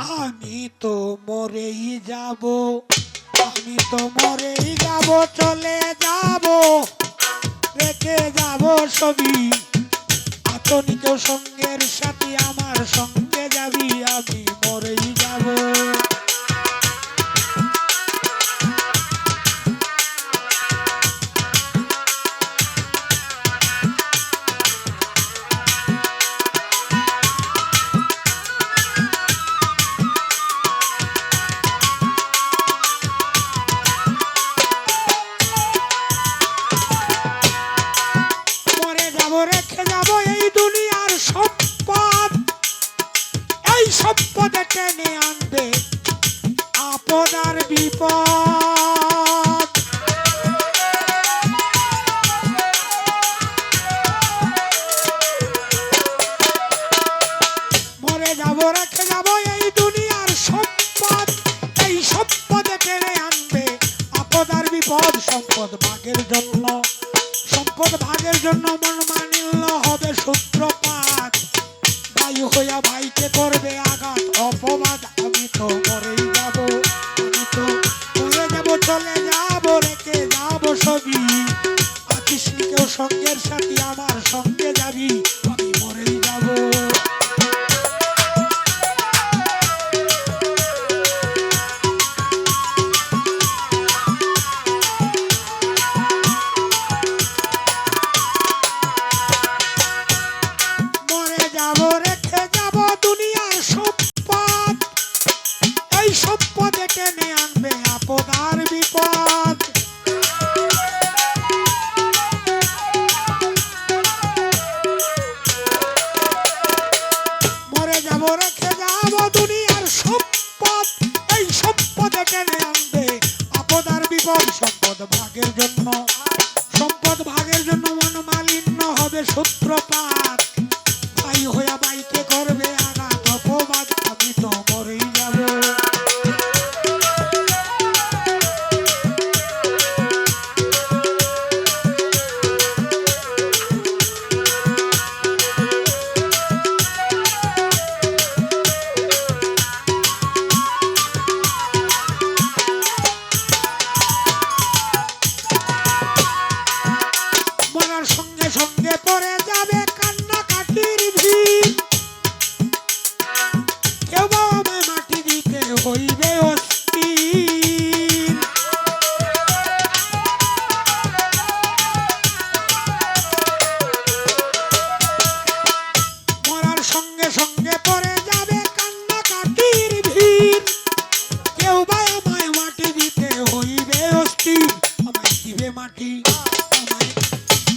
আমি তো মরেই যাব, আমি তো মরেই যাব, চলে যাব, রেখে যাব ছবি। আতনি কেউ সঙ্গের সাথী, আমার সঙ্গে যাবি, আমি মরেই যাব। রেখে যাব এই দুনিয়ার সম্পদ, এই সম্পদে টেনে আনবে আপদ আর বিপদ। মরে যাব রেখে যাব এই দুনিয়ার সম্পদ, এই সম্পদে টেনে আনবে আপদ আর বিপদ। সম্পদ ভাগের জন্য, সম্পদ ভাগের জন্য মন মানিল্য হবে সূত্রপাত। ভাই হইয়া ভাইকে করবে আঘাত অপবাদ। আমি তো মরেই যাব, আমি তো মরে যাব, চলে যাব, রেখে যাব ছবি। আছিস নি কেউ সঙ্গের সাথী, আমার সঙ্গে যাবি, আমি মরেই যাব। সম্পদে টেনে আনবে আপদ আর বিপদ। মরে যাব রেখে যাব দুনিয়ার সম্পদ, এই সম্পদে টেনে আনবে আপদ আর বিপদ। সম্পদ ভাগের জন্য, সম্পদ ভাগের জন্য মন মালিন্য হবে সূত্রপাত। ভাই হইয়া ভাইকে করবে আঘাত অপবাদ। আমি তো মরেই যাব। সঙ্গে সঙ্গে পড়ে যাবে কান্নাকাটির ভিড়। কেউ বা আমায় মাটি দিতে হইবে অস্থির। মরার সঙ্গে সঙ্গে পড়ে যাবে কান্নাকাটির ভিড়। কেউ বা আমায় মাটি দিতে হইবে অস্থির। আমায় দিবে মাটি,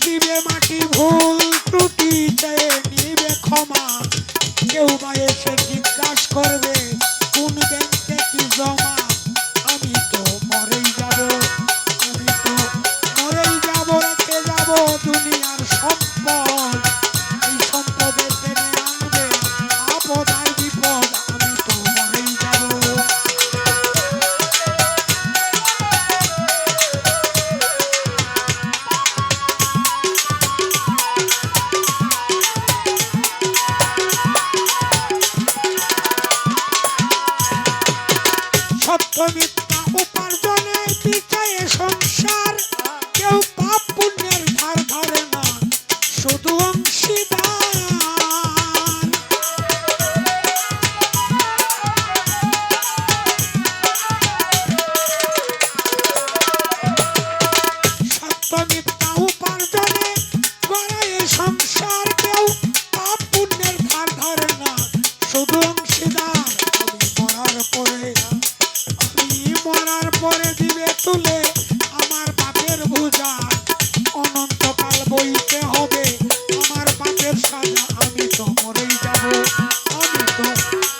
দিবে মাটি, ভুল ত্রুটি চেয়ে নিবে ক্ষমা। কেউ বা এসে জিজ্ঞাসা করবে কোন ব্যাংকে কি জমা। আমি তো মরেই যাব, আমি তো মরেই যাব, রেখে যাব দুনিয়ার সম্পদ। এই সম্পদে টেনে আনবে আপদ আর বিপদ। আমি তো মরেই যাব। সত্য মিথ্যা উপার্জনে পিছায় সংসার। কেউ পাপ পুণ্যের ধার ধরে না, শুধু অংশীদার। সত্য মিথ্যা উপার্জনে গড়ায় সংসার। কেউ পাপ পুণ্যের ধার ধরে না, শুধু অংশীদার। মরার পরে দিবে তুলে আমার পাপের বোঝা। অনন্তকাল বইতে হবে আমার পাপের সাজা। আমি তো মরেই যাব, আমি তো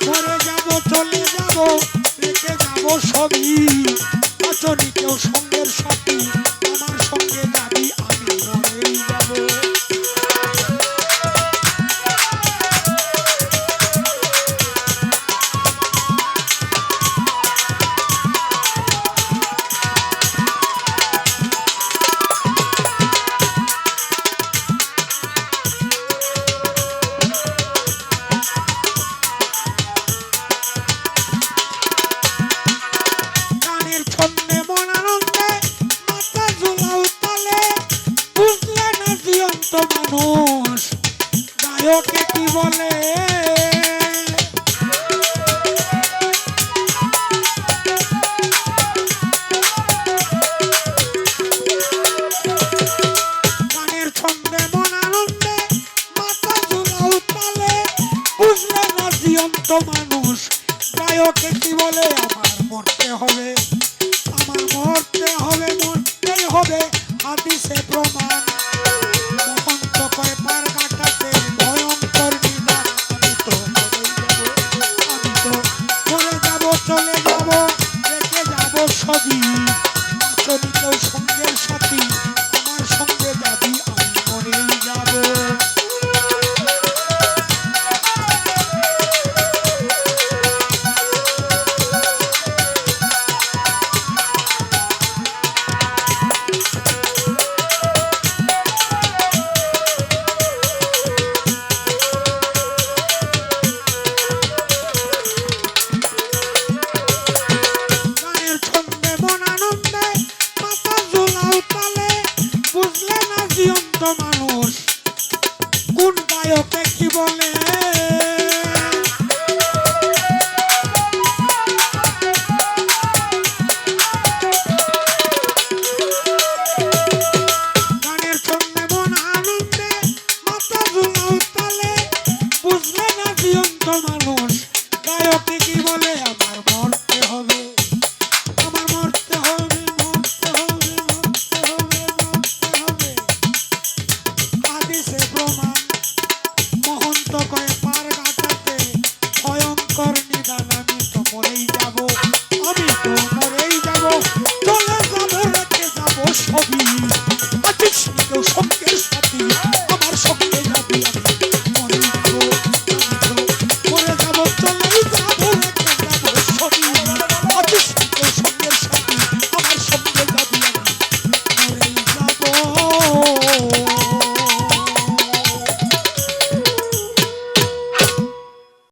মরে যাব, চলে যাব, রেখে যাব ছবি। আচনি কেউ সঙ্গের সাথী, আমার সঙ্গে যাবি, আমি মরেই যাব। মানুষ গায়কে কি বলে গানের ছন্দে মন আনন্দে মাথা ঝুলাও তালে বুঝলে না জীবন্ত মানুষ গায়কে কি বলে আমার মরতে হবে মরতেই হবে হাদিসে প্রমাণ মহন্ত কয় পার কাটাতে ভয়ঙ্কর নিদান আমি তো মরে যাব চলে যাব রেখে যাব সবই চলিতেও সঙ্গের সাথী আমার সঙ্গে যাবি আমি মরেই যাব মানুষ কোন গায়কে কি বলে গানের ছন্দে মন আনন্দে মাথা ঝুলাও তালে বুঝলে না জীবন্ত মানুষ গায়কে